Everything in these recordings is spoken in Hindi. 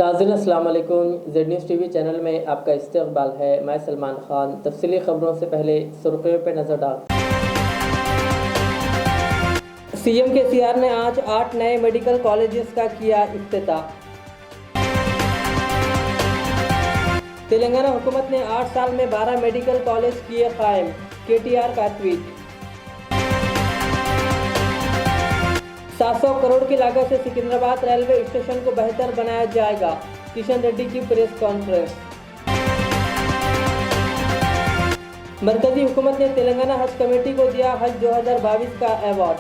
नाज़रीन अस्सलाम वालेकुम। ज़ेड न्यूज़ टीवी चैनल में आपका इस्तकबाल है। मैं सलमान खान। तफसीली खबरों से पहले सुर्खियों पर नज़र डाल। सीएम केसीआर ने आज 8 नए मेडिकल कॉलेजेस का किया इफ्तिताह। तेलंगाना हुकूमत ने 8 साल में 12 मेडिकल कॉलेज किए कायम। केटीआर का ट्वीट। 700 करोड़ की लागत से सिकंदराबाद रेलवे स्टेशन को बेहतर बनाया जाएगा। किशन रेड्डी की प्रेस कॉन्फ्रेंस। मरकजी हुकूमत ने तेलंगाना हज कमेटी को दिया हज 2022 का अवार्ड।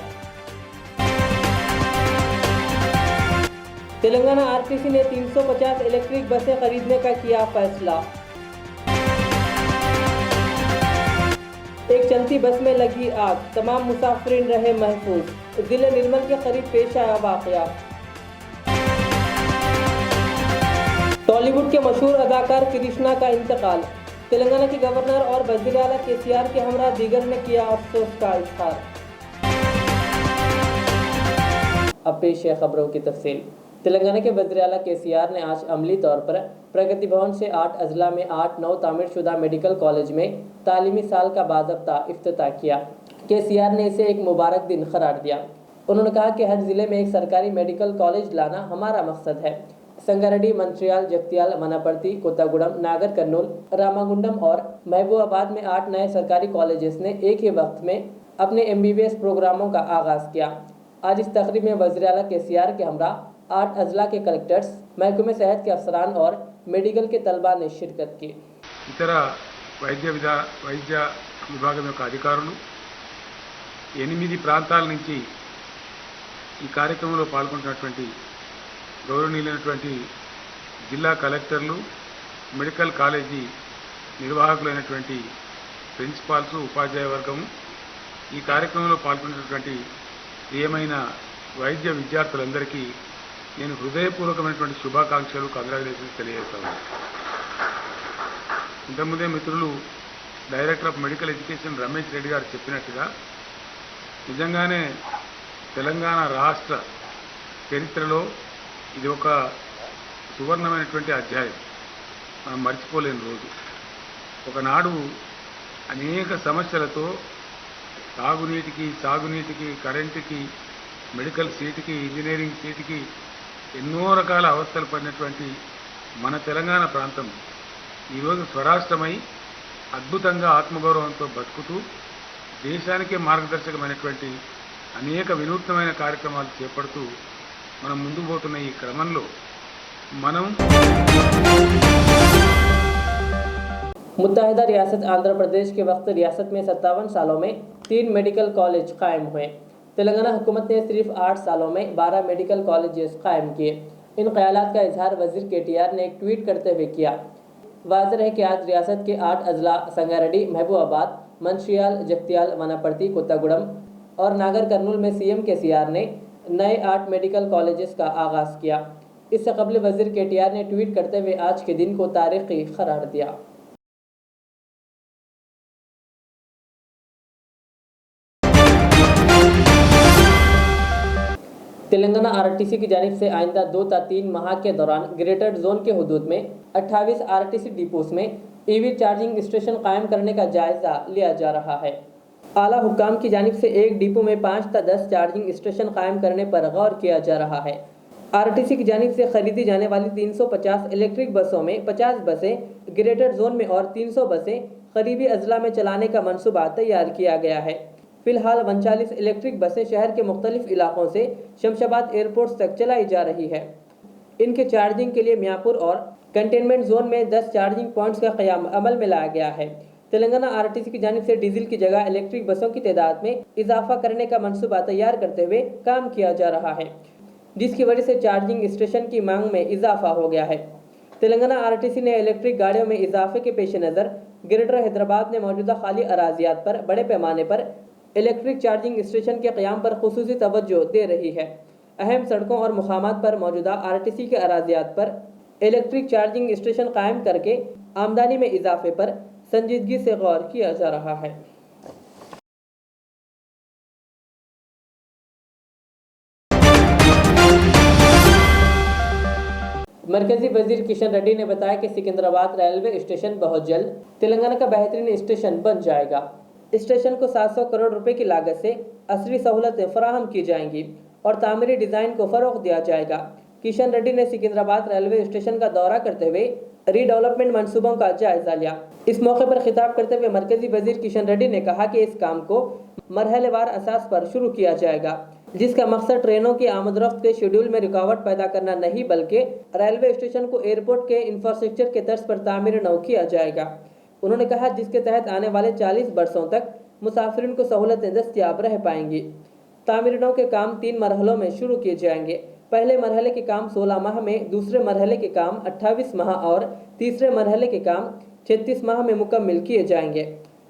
तेलंगाना आरटीसी ने 350 इलेक्ट्रिक बसें खरीदने का किया फैसला। एक चलती बस में लगी आग, तमाम मुसाफिरीन रहे महफूज। जिले निर्मल के करीब पेश आया वाकया। टॉलीवुड के मशहूर अदाकार कृष्णा का इंतकाल। तेलंगाना के गवर्नर और वज़ीर आला केसीआर के हमरा दीगर ने किया अफसोस का इजहार। अब पेश है खबरों की तफसील। तेलंगाना के वज़ीर आला केसीआर ने आज अमली तौर पर प्रगति भवन से 8 अजला में 8 नौ तामीरशुदा मेडिकल कॉलेज में तालीमी साल का बाज़ाब्ता इफ्तिताह किया। केसीआर ने इसे एक मुबारक दिन करार दिया। उन्होंने कहा कि हर जिले में एक सरकारी मेडिकल कॉलेज लाना हमारा मकसद है। संगारेड्डी, मंचिर्याल, जगत्याल, वनापर्ती, कोत्तागुडम, नागर कर्नूल, रामागुंडम और महबूबाबाद में 8 नए सरकारी कॉलेजेस ने एक ही वक्त में अपने MBBS प्रोग्रामों का आगाज़ किया। आज इस तकरीब में वज़ीर आला केसीआर के हमरा 8 अजला के कलेक्टर्स, महकमे सेहत के अफसरान और मेडिकल के तलबा ने शिरकत की। इतर వైద్య విభాగం యొక్క అధికారులు 8 ప్రాంతాల నుంచి ఈ కార్యక్రమంలో పాల్గొంటున్నటువంటి గౌరవనీయులైనటువంటి జిల్లా కలెక్టర్లు, మెడికల్ కాలేజీ నిర్వాహకులైనటువంటి ప్రిన్సిపాల్స్, ఉపాధ్యాయ వర్గము, ఈ కార్యక్రమంలో పాల్గొంటున్నటువంటి ప్రియమైన వైద్య విద్యార్థులందరికీ నేను హృదయపూర్వకమైనటువంటి శుభాకాంక్షలు, కంగ్రాచులేషన్స్ తెలియజేస్తాను. ఇంతకుముందే మిత్రులు director of medical education Ramesh Reddy గారు చెప్పినట్టుగా నిజంగానే తెలంగాణ రాష్ట్ర చరిత్రలో ఇది ఒక సువర్ణమైనటువంటి అధ్యాయం. మనం మర్చిపోలేని రోజు. ఒకనాడు అనేక సమస్యలతో తాగునీటికి, సాగునీటికి, కరెంటుకి, మెడికల్ సీటుకి, ఇంజనీరింగ్ సీటుకి ఎన్నో రకాల అవస్థలు పడినటువంటి మన తెలంగాణ ప్రాంతం ఈరోజు స్వరాష్ట్రమై అద్భుతంగా ఆత్మగౌరవంతో బతుకుతూ దేశానికే మార్గదర్శకమైనటువంటి అనేక వినూత్నమైన కార్యక్రమాలు చేపడుతూ మనం ముందుకు పోతున్న ఈ క్రమంలో మనం मुत्तहिदा रियासत आंध्र प्रदेश के वक्त रियासत में 57 सालों में 3 मेडिकल कॉलेज कायम हुए। तेलंगाना हुकूमत ने सिर्फ 8 सालों में 12 मेडिकल कॉलेजेस कायम किए। इन ख्यालात का इजहार वज़ीर KTR ने एक ट्वीट करते हुए किया। वाज़ेह है कि आज रियासत के 8 अजला संगारेड्डी, महबूबाबाद, मंचिर्याल, जगत्याल, वनापर्ती, कोत्तागुडम और नागर कर्नूल में CM KCR ने नए 8 मेडिकल कॉलेजेस का आगाज़ किया। इससे कबल वज़ीर KTR ने ट्वीट करते हुए आज के दिन को तारीख़ी करार दिया। तेलंगाना RTC की जानिब से आइंदा 2 या 3 माह के दौरान ग्रेटर जोन के हुदूद में 28 RTC डिपोस में EV चार्जिंग स्टेशन कायम करने का जायजा लिया जा रहा है। आला हुक्काम की जानिब से एक डिपो में 5 या 10 चार्जिंग स्टेशन कायम करने पर गौर किया जा रहा है। RTC की जानिब से खरीदी जाने वाली 350 इलेक्ट्रिक बसों में 50 बसें ग्रेटर जोन में और 300 बसें करीबी अजला में चलाने का मनसूबा तैयार किया गया है। फिलहाल 39 इलेक्ट्रिक बसें शहर के मुख्तलिफ इलाकों से शमशाबाद एयरपोर्ट तक चलाई जा रही है। इनके चार्जिंग के लिए मियापुर और कंटेनमेंट जोन में 10 चार्जिंग पॉइंट्स का क़याम अमल में लाया गया है। तेलंगाना RTC की जानिब से डीजल की जगह इलेक्ट्रिक बसों की तादाद में इजाफा करने का मनसूबा तैयार करते हुए काम किया जा रहा है, जिसकी वजह से चार्जिंग स्टेशन की मांग में इजाफा हो गया है। तेलंगाना RTC ने इलेक्ट्रिक गाड़ियों में इजाफे के पेश नज़र ग्रेटर हैदराबाद में मौजूदा खाली अराजियात पर बड़े पैमाने पर इलेक्ट्रिक चार्जिंग स्टेशन के क़याम पर खुसूसी तवज्जो दे रही है। अहम सड़कों और मुकामात पर मौजूदा RTC के अराजियात पर इलेक्ट्रिक चार्जिंग स्टेशन कायम करके आमदनी में इजाफे पर संजीदगी से गौर किया जा रहा है। मरकजी वजीर किशन रेड्डी ने बताया कि सिकंदराबाद रेलवे स्टेशन बहुत जल्द तेलंगाना का बेहतरीन स्टेशन बन जाएगा। स्टेशन को 700 करोड़ रुपए की लागत से असली सहूलतें फराहम की जाएंगी और तामीरी डिजाइन को फरोग दिया जाएगा। किशन रेड्डी ने सिकंदराबाद रेलवे स्टेशन का दौरा करते हुए रीडेवलपमेंट मंसूबों का जायजा लिया। इस मौके पर खिताब करते हुए मरकजी वजीर किशन रेड्डी ने कहा कि इस काम को मरहलेवार असास पर शुरू किया जाएगा, जिसका मकसद ट्रेनों की आमदरफ्त के शेड्यूल में रुकावट पैदा करना नहीं बल्कि रेलवे स्टेशन को एयरपोर्ट के इंफ्रास्ट्रक्चर के तर्ज पर तामीर नौ किया जाएगा। उन्होंने कहा जिसके तहत आने वाले 40 बरसों तक मुसाफिरों को सहूलतें दस्तयाब रह पाएंगी। तामीर नौ के काम 3 मरहलों में शुरू किए जाएंगे। पहले मरहले के काम 16 माह में, दूसरे मरहले के काम 28 माह और तीसरे मरहले के काम 36 माह में मुकम्मल किए जाएंगे।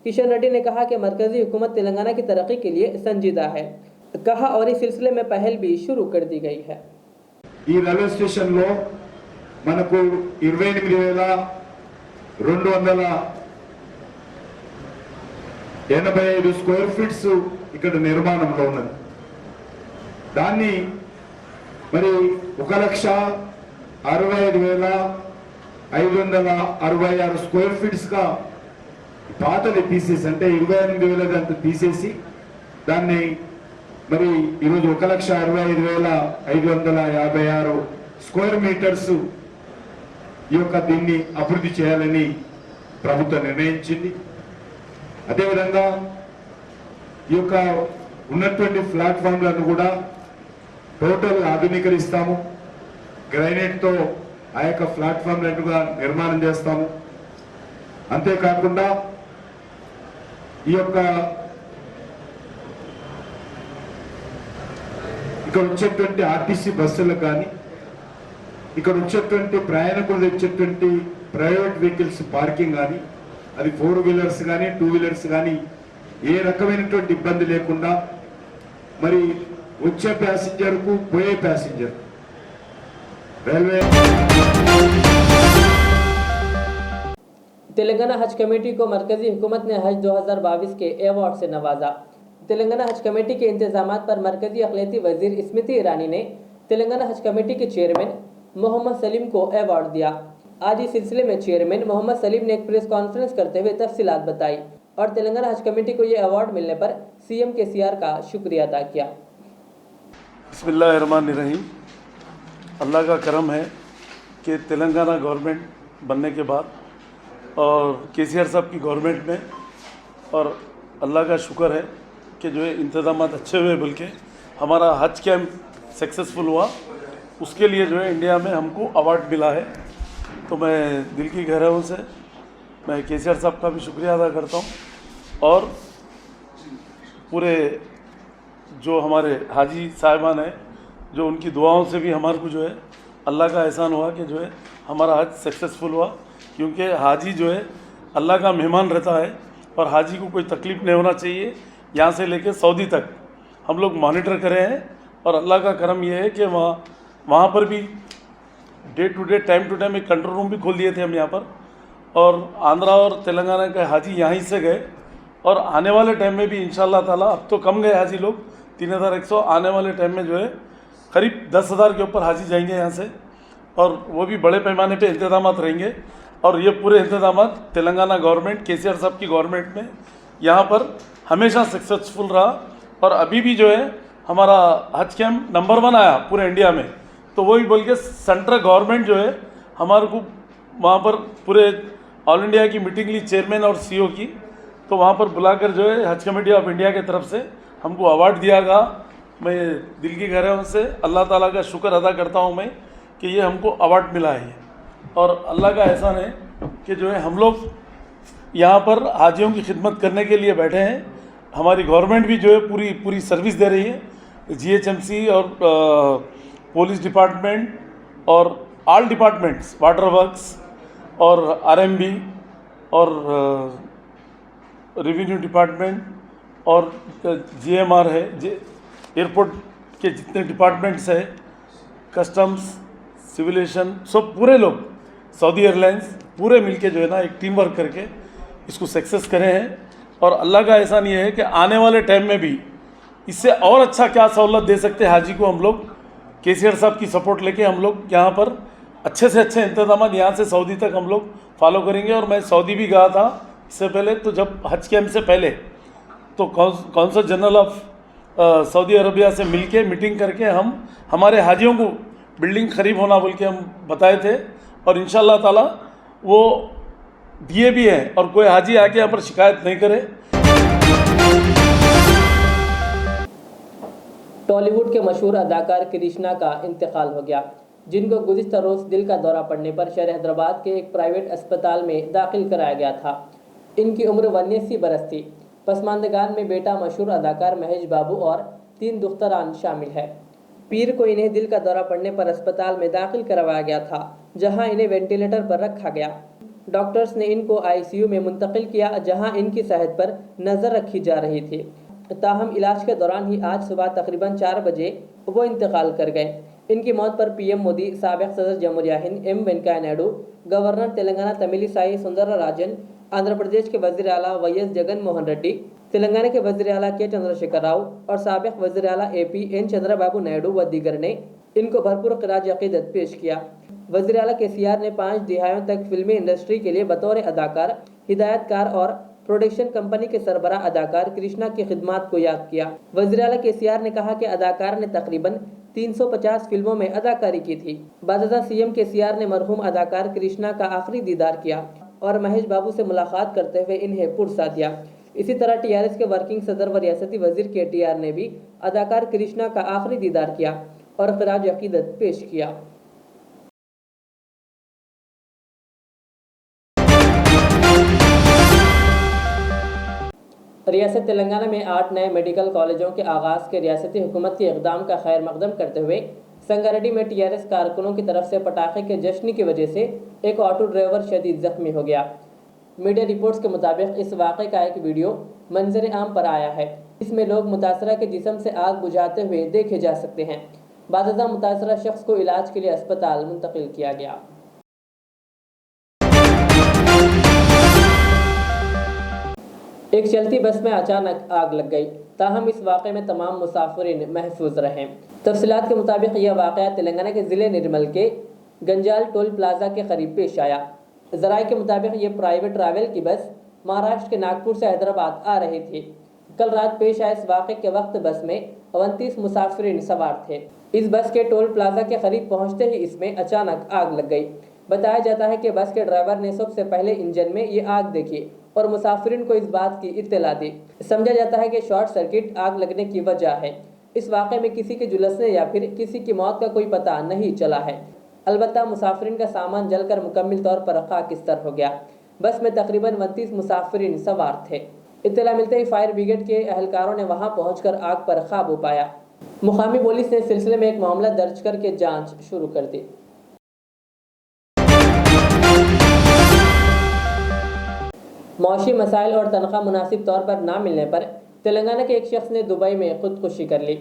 किशन रेड्डी ने कहा कि मरकजी हुकूमत तेलंगाना की तरक्की के लिए संजीदा है, कहा और इस सिलसिले में पहल भी शुरू कर दी गई है। ఈ రైల్వే స్టేషన్ లో మనకు 28,285 స్క్వేర్ ఫీట్స్ ఇక్కడ నిర్మాణంలో ఉన్నది. దాన్ని మరి 1,65,566 స్క్వేర్ ఫీట్స్ గా పాతది తీసేసి అంటే 28,000 గంట తీసేసి దాన్ని మరి ఈరోజు 1,65,556 స్క్వేర్ మీటర్స్ ఈ యొక్క దీన్ని అభివృద్ధి చేయాలని ప్రభుత్వం నిర్ణయించింది. అదేవిధంగా ఈ యొక్క ఉన్నటువంటి ప్లాట్ఫామ్లను కూడా టోటల్ ఆధునీకరిస్తాము. గ్రైనేట్తో ఆ యొక్క ప్లాట్ఫామ్లను కూడా నిర్మాణం చేస్తాము. అంతేకాకుండా ఈ యొక్క ఇక్కడ వచ్చేటువంటి ఆర్టీసీ బస్సులకు కానీ ఇక్కడ వచ్చేటువంటి ప్రయాణికులు తెచ్చేటువంటి ప్రైవేట్ వెహికల్స్ పార్కింగ్ కానీ అది 4 వీలర్స్ కానీ 2 వీలర్స్ కానీ ఏ రకమైనటువంటి ఇబ్బంది లేకుండా మరి వచ్చే ప్యాసింజర్ కు పోయే ప్యాసింజర్ రైల్వే तेलंगाना हज कमेटी को मरकजी हुकूमत ने हज 2022 के अवार्ड से नवाजा। तेलंगाना हज कमेटी के इंतजामात पर मरकजी अक़लियती वजीर स्मृति ईरानी ने तेलंगाना हज कमेटी के चेयरमैन मोहम्मद सलीम को अवार्ड दिया। आज इस सिलसिले में चेयरमैन मोहम्मद सलीम ने एक प्रेस कॉन्फ्रेंस करते हुए तफसीलात बताई और तेलंगाना हज कमेटी को ये अवार्ड मिलने पर सीएम KCR का शुक्रिया अदा किया। बिस्मिल्लाहिर्रहमानिर्रहीम। अल्लाह का करम है कि तेलंगाना गवर्नमेंट बनने के बाद और KCR साहब की गवर्नमेंट में और अल्लाह का शुक्र है कि जो है इंतज़ामात अच्छे हुए, बल्कि हमारा हज कैंप सक्सेसफुल हुआ, उसके लिए जो है इंडिया में हमको अवार्ड मिला है। तो मैं दिल की गहराइयों से मैं KCR साहब का भी शुक्रिया अदा करता हूँ और पूरे जो हमारे हाजी साहिबान हैं, जो उनकी दुआओं से भी हमारे को जो है अल्लाह का एहसान हुआ कि जो है हमारा हज सक्सेसफुल हुआ, क्योंकि हाजी जो है अल्लाह का मेहमान रहता है और हाजी को कोई तकलीफ़ नहीं होना चाहिए। यहाँ से लेकर सऊदी तक हम लोग मॉनिटर कर रहे हैं और अल्लाह का करम यह है कि वहाँ पर भी day to day time to time एक कंट्रोल रूम भी खोल दिए थे हम यहाँ पर, और आंध्रा और तेलंगाना के हाजी यहीं से गए और आने वाले टाइम में भी इंशाअल्लाह ताला, अब तो कम गए हाजी लोग 3,100, आने वाले टाइम में जो है करीब 10,000 के ऊपर हाजी जाएंगे यहाँ से, और वो भी बड़े पैमाने पे इंतजामात रहेंगे। और ये पूरे इंतजामात तेलंगाना गवर्नमेंट KCR साहब की गवर्नमेंट में यहाँ पर हमेशा सक्सेसफुल रहा और अभी भी जो है हमारा हज कैंप नंबर 1 आया पूरे इंडिया में। तो वही बोल के सेंट्रल गवर्नमेंट जो है हमारे को वहाँ पर पूरे ऑल इंडिया की मीटिंग ली चेयरमैन और CEO की, तो वहाँ पर बुलाकर जो है हज कमेटी ऑफ इंडिया की तरफ से हमको अवार्ड दिया गया। मैं दिल की गहराइयों से अल्लाह ताला का शुक्र अदा करता हूँ मैं कि ये हमको अवार्ड मिला है, और अल्लाह का एहसान है कि जो है हम लोग यहाँ पर हाजियों की खिदमत करने के लिए बैठे हैं। हमारी गवर्नमेंट भी जो है पूरी सर्विस दे रही है। GHMC और पुलिस डिपार्टमेंट और ऑल डिपार्टमेंट्स, वाटर वर्क्स और RMB और रेवेन्यू डिपार्टमेंट और GMR है, एयरपोर्ट के जितने डिपार्टमेंट्स है, कस्टम्स, सिविलेशन, सब पूरे लोग, सऊदी एयरलाइंस पूरे मिलके जो है ना एक टीम वर्क करके इसको सक्सेस करे हैं। और अल्लाह का एहसान ये है कि आने वाले टाइम में भी इससे और अच्छा क्या सहूलत दे सकते हैं हाजी को, हम लोग KCR साहब की सपोर्ट लेके हम लोग यहाँ पर अच्छे से अच्छे इंतजाम यहाँ से सऊदी तक हम लोग फॉलो करेंगे। और मैं सऊदी भी गया था इससे पहले, तो जब हज कैंप से पहले तो consul general of Saudi Arabia से मिलके मीटिंग करके हम हमारे हाजियों को बिल्डिंग करीब होना बोल के हम बताए थे, और इंशाअल्लाह ताला वो दिए भी हैं, और कोई हाजी आके यहाँ पर शिकायत नहीं करे। टॉलीवुड के मशहूर अदाकार कृष्णा का इंतकाल हो गया, जिनको गुज़िश्ता रोज़ दिल का दौरा पड़ने पर शहर हैदराबाद के एक प्राइवेट अस्पताल में दाखिल कराया गया था। इनकी उम्र 89 बरस थी। पसमानदगान में बेटा मशहूर अदाकार महेश बाबू और 3 दुख्तरान शामिल है। पीर को इन्हें दिल का दौरा पड़ने पर अस्पताल में दाखिल करवाया गया था, जहां इन्हें वेंटिलेटर पर रखा गया। डॉक्टर्स ने इनको आईसीयू में मुंतकिल किया, जहां इनकी सेहत पर नज़र रखी जा रही थी। ताहम इलाज के दौरान ही आज सुबह तकरीबन 4 बजे वो इंतकाल कर गए। इनकी मौत पर पीएम मोदी, साबिक सदर जमहूरिया हिंद एम वेंकैया नायडू, गवर्नर तेलंगाना तमिलिसाई सुंदरराजन, आंध्र प्रदेश के वज़ीर आला वाईएस जगन मोहन रेड्डी, तेलंगाना के वज़ीर आला के चंद्रशेखर राव और साबिक वज़ीर आला एपी एन चंद्रबाबू नायडू व दीगर ने इनको भरपूर खिराज अकीदत पेश किया। वज़ीर आला केसीआर ने 5 दिहाइयों तक फिल्मी इंडस्ट्री के लिए बतौर अदाकार, हिदायतकार और प्रोडक्शन कंपनी के सरबराह अदाकार कृष्णा की खिदमात को याद किया। वज़ीर आला केसीआर ने कहा कि अदाकार ने तकरीबन 350 फिल्मों में अदाकारी की थी। बादशाह सीएम केसीआर ने मरहूम अदाकार कृष्णा का आखिरी दीदार किया और महेश बाबू से मुलाकात करते हुए इन्हें पुरसा दिया। इसी तरह टीआरएस के वर्किंग सदर व रियासती वजीर केटीआर ने भी अदाकार कृष्णा का आखिरी दीदार किया और खिराज अकीदत पेश किया। रियासत तेलंगाना में 8 नए मेडिकल कॉलेजों के आगाज़ के रियासती हुकूमत के इक़दाम का खैर मकदम करते हुए संगारेड्डी में टीआरएस कारकुनों की तरफ से पटाखे के जश्न की वजह से एक ऑटो ड्राइवर शदीद जख्मी हो गया। मीडिया रिपोर्ट्स के मुताबिक इस वाक़े का एक वीडियो मंजर आम पर आया है। इसमें लोग मुतासरा के जिस्म से आग बुझाते हुए देखे जा सकते हैं। बादशाह मुतासरा शख्स को इलाज के लिए अस्पताल मुंतकिल किया गया। एक चलती बस में अचानक आग लग गई, ताहम इस वाक़े में तमाम मुसाफिरीन महफूज रहे। तफसीलात के मुताबिक यह वाक़या तेलंगाना के ज़िले निर्मल के गंजाल टोल प्लाजा के करीब पेश आया। ज़राए के मुताबिक ये प्राइवेट ट्रैवल की बस महाराष्ट्र के नागपुर से हैदराबाद आ रही थी। कल रात पेश आए इस वाक़े के वक्त बस में 29 मुसाफिरीन सवार थे। इस बस के टोल प्लाजा के करीब पहुँचते ही इसमें अचानक आग लग गई। बताया जाता है कि बस के ड्राइवर ने सबसे पहले इंजन में ये आग देखी और मुसाफिरीन को इस बात की इत्तला दी। समझा जाता है कि शॉर्ट सर्किट आग लगने की वजह है। इस वाक़े में किसी के झुलसने या फिर किसी की मौत का कोई पता नहीं चला है। अलबत्ता मुसाफिरीन का सामान जलकर मुकम्मल तौर पर खाकिस्तर हो गया। बस में तकरीबन 29 मुसाफिरीन सवार थे। इत्तला मिलते ही फायर ब्रिगेड के एहलकारों ने वहां पहुंचकर आग पर काबू पाया। मुकामी पुलिस ने सिलसिले में एक मामला दर्ज करके जांच शुरू कर दी। मौशी मसाइल और तनख्वाह मुनासिब तौर पर ना मिलने पर तेलंगाना के एक शख्स ने दुबई में खुदकुशी कर ली।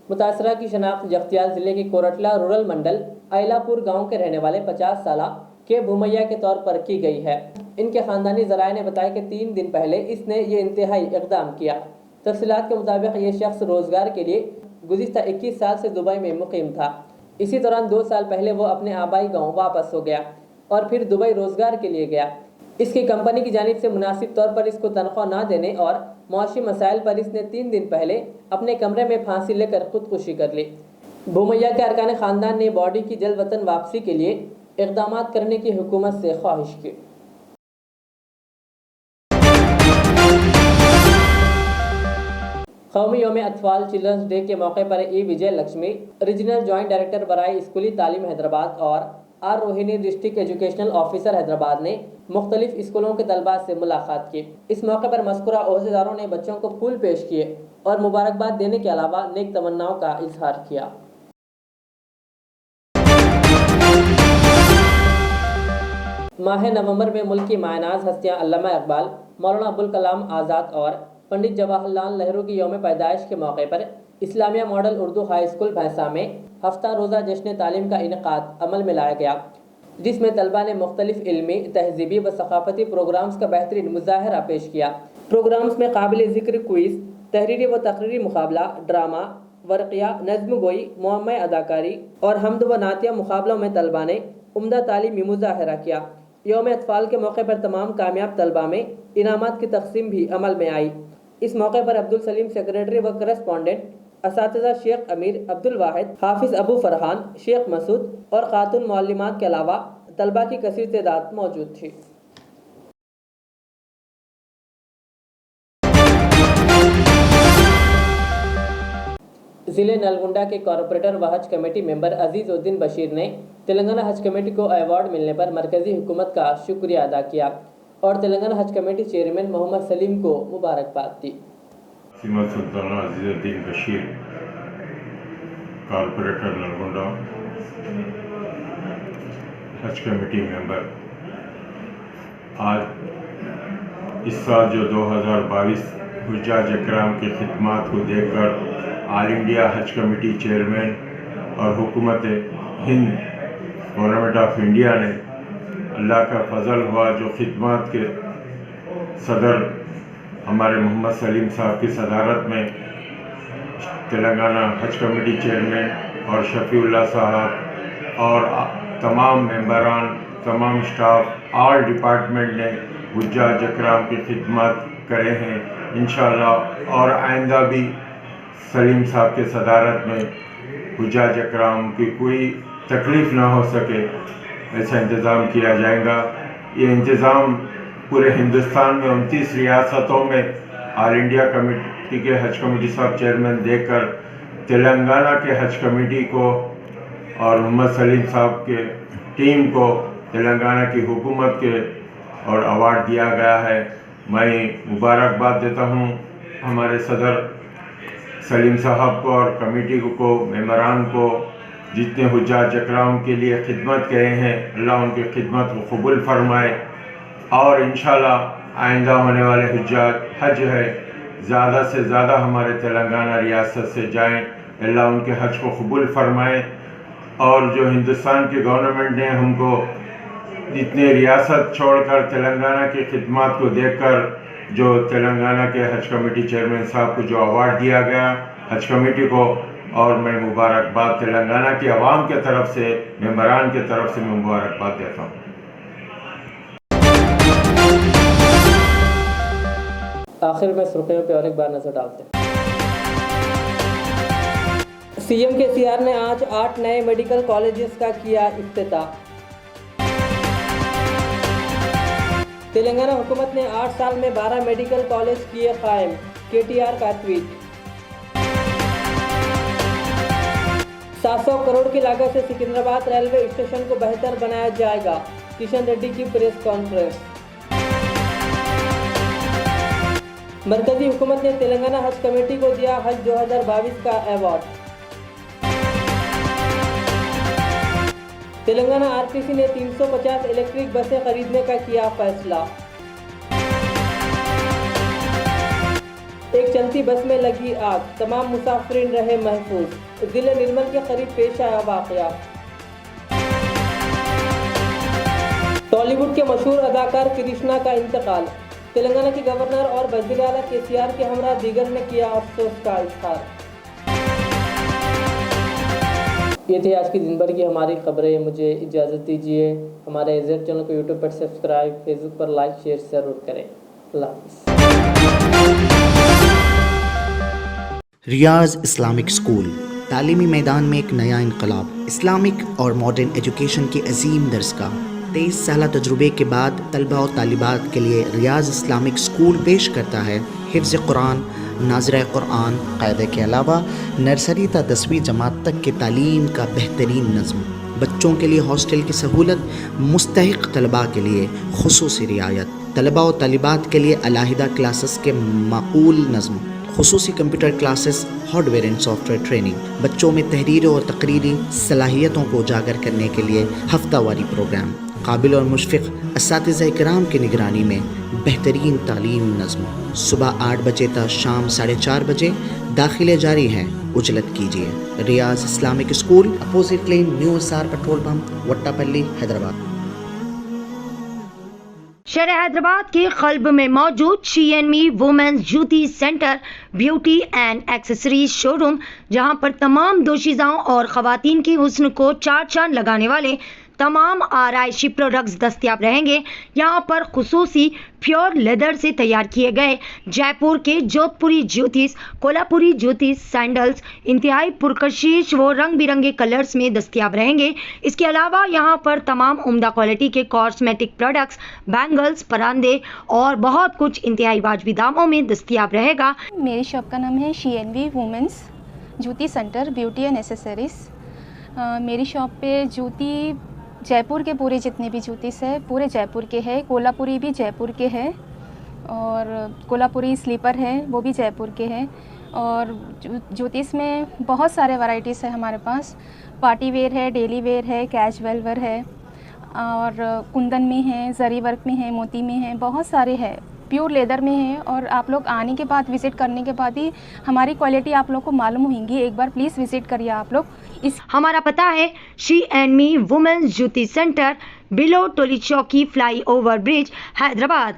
मुतासरा की शनाख्त जख्तियाल ज़िले के कोरटला रूरल मंडल आयलापुर गांव के रहने वाले 50 साला के भूमैया के तौर पर की गई है। इनके ख़ानदानी ज़राए ने बताया कि 3 दिन पहले इसने ये इंतहाई इक़दाम किया। तफसीलात के मुताबिक ये शख्स रोज़गार के लिए गुज़िश्ता 21 साल से दुबई में मुकीम था। इसी दौरान 2 साल पहले वो अपने आबाई गाँव वापस हो गया और फिर दुबई रोज़गार के लिए गया। इसकी कंपनी की जानिब से मुनासिब तौर पर इसको तनख्वाह ना देने और मौशी मसाइल पर इसने 3 दिन पहले अपने कमरे में फांसी लेकर खुदकुशी कर ली। भूमैया के अरकान ख़ानदान ने बॉडी की जल्द वतन वापसी के लिए इक़दामात करने की हुकूमत से ख्वाहिश की। कौमी यौम अतफाल चिल्ड्रंस डे के मौके पर E Vijay Lakshmi, regional joint director बराए स्कूली तालीम हैदराबाद और R Rohini district educational officer Hyderabad ने मुख्तलिफ स्कूलों के तलबा से मुलाकात की। इस मौके पर मज़कूरा ओहदेदारों ने बच्चों को फूल पेश किए और मुबारकबाद देने के अलावा नेक तमन्नाओं का इजहार किया। माह नवंबर में मुल्क की मायनाज हस्तियाँ अल्लामा इकबाल, मौलाना अबुल कलाम आज़ाद और पंडित जवाहरलाल नेहरू की यौम पैदाइश के मौके पर Islamia model Urdu high school भैंसा में हफ्ता रोज़ा जश्न तालीम का इनकाद अमल में लाया गया, जिसमें तलबा ने मुख्तलिफ इल्मी, तहजीबी व सकाफती प्रोग्राम्स का बेहतरीन मुजाहरा पेश किया। प्रोग्राम्स में काबिल ज़िक्र क्विज़, तहरीरी व तकरीरी मुकाबला, ड्रामा, वर्क़िया, नज़्म गोई, मुअम्मा अदाकारी और हम्द व नातिया मुकाबलों में तलबा ने उम्दा तालीमी मुजाहरा किया। यौम अतफाल के मौके पर तमाम कामयाब तलबा में इनामात की तकसीम भी अमल में आई। इस मौके पर अब्दुल सलीम सेक्रेटरी व करस्पॉन्डेंट, असातिज़ा शेख अमीर अब्दुल वाहिद, हाफिज अबू फरहान, शेख मसूद और खातून मुअल्लिमात के अलावा तलबा की कसीर तादाद मौजूद थी। ज़िले नलगुंडा के कॉरपोरेटर व हज कमेटी मेंबर अजीज़ुद्दीन बशीर ने तेलंगाना हज कमेटी को अवार्ड मिलने पर मरकज़ी हुकूमत का शुक्रिया अदा किया और तेलंगाना हज कमेटी चेयरमैन मोहम्मद सलीम को मुबारकबाद दी। सुल्ताना अजीज़ुद्दीन बशीर, कॉरपोरेटर नलगुंडा, हज कमेटी मेंबर, आज इस साल जो 2022 हुज्जाज इकराम की खिदमात को देखकर ऑल इंडिया हज कमेटी चेयरमैन और हुकूमत हिंद गवर्नमेंट ऑफ इंडिया ने अल्लाह का फजल हुआ जो खिदमात के सदर हमारे मोहम्मद सलीम साहब की सदारत में तेलंगाना हज कमेटी चेयरमैन और शफीउल्लाह साहब और तमाम मेंबरान, तमाम स्टाफ, ऑल डिपार्टमेंट ने हुज्जाज इकराम की खिदमत करे हैं इंशाअल्लाह। और आइंदा भी सलीम साहब के सदारत में हुज्जाज इकराम की कोई तकलीफ़ ना हो सके ऐसा इंतज़ाम किया जाएगा। ये इंतज़ाम पूरे हिंदुस्तान में 29 रियासतों में ऑल इंडिया कमेटी के हज कमेटी साहब चेयरमैन देकर तेलंगाना के हज कमेटी को और मोहम्मद सलीम साहब के टीम को तेलंगाना की हुकूमत के और अवार्ड दिया गया है। मैं मुबारकबाद देता हूँ हमारे सदर सलीम साहब को और कमेटी को, मेंबरान को, जितने हुज्जाज इकराम के लिए खिदमत गए हैं, अल्लाह उनकी खिदमत को कबूल फरमाए और इंशाल्लाह आइंदा होने वाले हुज्जाज हज है ज़्यादा से ज़्यादा हमारे तेलंगाना रियासत से जाएं, अल्लाह उनके हज को कबूल फरमाए। और जो हिंदुस्तान की गवर्नमेंट ने हमको इतने रियासत छोड़कर तेलंगाना की खिदमत को देखकर जो तेलंगाना के हज कमेटी चेयरमैन साहब को जो अवार्ड दिया गया हज कमेटी को, और मैं मुबारकबाद तेलंगाना की आवाम के तरफ से, मेंबरान के तरफ से मैं मुबारकबाद देता हूँ। आखिर में सुर्खियों पे और एक बार नजर डालते हैं। सीएम केसीआर ने आज 8 नए मेडिकल कॉलेजेस का किया इफ्तिताह। तेलंगाना हुकूमत ने 8 साल में 12 मेडिकल कॉलेज किए कायम, केटीआर का ट्वीट। 700 करोड़ की लागत से सिकंदराबाद रेलवे स्टेशन को बेहतर बनाया जाएगा, किशन रेड्डी की प्रेस कॉन्फ्रेंस। मरकजी हुकूमत ने तेलंगाना हज कमेटी को दिया हज 2022 का अवार्ड। तेलंगाना आरटीसी ने 350 इलेक्ट्रिक बसें खरीदने का किया फैसला। एक चलती बस में लगी आग, तमाम मुसाफिरीन रहे महफूज। जिले निर्मल के करीब पेश आया वाकया। टॉलीवुड के मशहूर अदाकार कृष्णा का इंतकाल, तेलंगाना के गवर्नर और वज़ीर आला केसीआर के हमरा दीगर ने किया अफसोस का इजहार। ये थी आज की दिन भर की हमारी खबरें। मुझे इजाज़त दीजिए। हमारे एजेड चैनल को यूट्यूब पर सब्सक्राइब, फेसबुक पर लाइक, शेयर ज़रूर करें। अल्लाह हाफ़िज़। रियाज इस्लामिक स्कूल, तालीमी मैदान में एक नया इनकलाब। इस्लामिक और मॉडर्न एजुकेशन की अजीम दरसगाह। 23 साल तजुर्बे के बाद तलबा और तालिबात के लिए रियाज इस्लामिक स्कूल पेश करता है हिफ्ज़ कुरान, नाज़िरा कुरान क़ायदे के अलावा नर्सरी ता 10वीं जमात तक की तालीम का बेहतरीन नज़्म। बच्चों के लिए हॉस्टल की सहूलत, मुस्तहिक़ तलबा के लिए खुसूसी रियायत, तलबा और तालिबात के लिए अलहदा क्लासेस के माकूल नज़्म, खुसूसी computer classes, hardware and software training. बच्चों में तहरीरी और तकरीरी सलाहियतों को उजागर करने के लिए हफ्तावारी प्रोग्राम। काबिल और मुशफ़िक़ असातिज़ा इकराम की निगरानी में बेहतरीन तालीम नज़्म। सुबह 8 बजे तक शाम 4:30 बजे दाखिले जारी हैं। उजलत कीजिए। Riyaz Islamic school, opposite lane, new SR petrol pump, Vattepally, Hyderabad. शहर हैदराबाद के क़ल्ब में मौजूद She and Me women's beauty centre, beauty and accessories showroom, जहां पर तमाम दोशीज़ाओं और ख़वातीन की हुस्न को चार चांद लगाने वाले तमाम आराइशी प्रोडक्ट्स दस्तयाब रहेंगे। यहाँ पर खुसूसी प्योर लेदर से तैयार किए गए जयपुर के जोधपुरी ज्योतिष, कोल्हापुरी ज्योतिष सैंडल्स इंतहाई पुरकशिश व रंग बिरंगे कलर्स में दस्तयाब रहेंगे। इसके अलावा यहाँ पर तमाम उम्दा क्वालिटी के कॉस्मेटिक प्रोडक्ट्स, बैंगल्स, परांदे और बहुत कुछ इंतहाई वाजबी दामों में दस्तयाब रहेगा। मेरी शॉप का नाम है CNV वुमेंस जूती सेंटर ब्यूटी एंड एसेसरीज। मेरी शॉप पे जूती जयपुर के पूरे जितने भी जूतीस है पूरे जयपुर के हैं, कोल्हापुरी भी जयपुर के हैं और कोल्हापुरी स्लीपर है वो भी जयपुर के हैं। और जूतीस में बहुत सारे वैरायटीज़ है हमारे पास। पार्टी वेयर है, डेली वेयर है, कैजुअल वेयर है और कुंदन में है, जरी वर्क में है, मोती में है, बहुत सारे हैं, प्योर लेदर में है। और आप लोग आने के बाद विज़िट करने के बाद ही हमारी क्वालिटी आप लोग को मालूम होगी। एक बार प्लीज़ विज़िट करिए आप लोग। हमारा पता है CNV वुमेन्स जूती सेंटर, बिलो टोली चौकी, फ्लाई ओवर ब्रिज, हैदराबाद।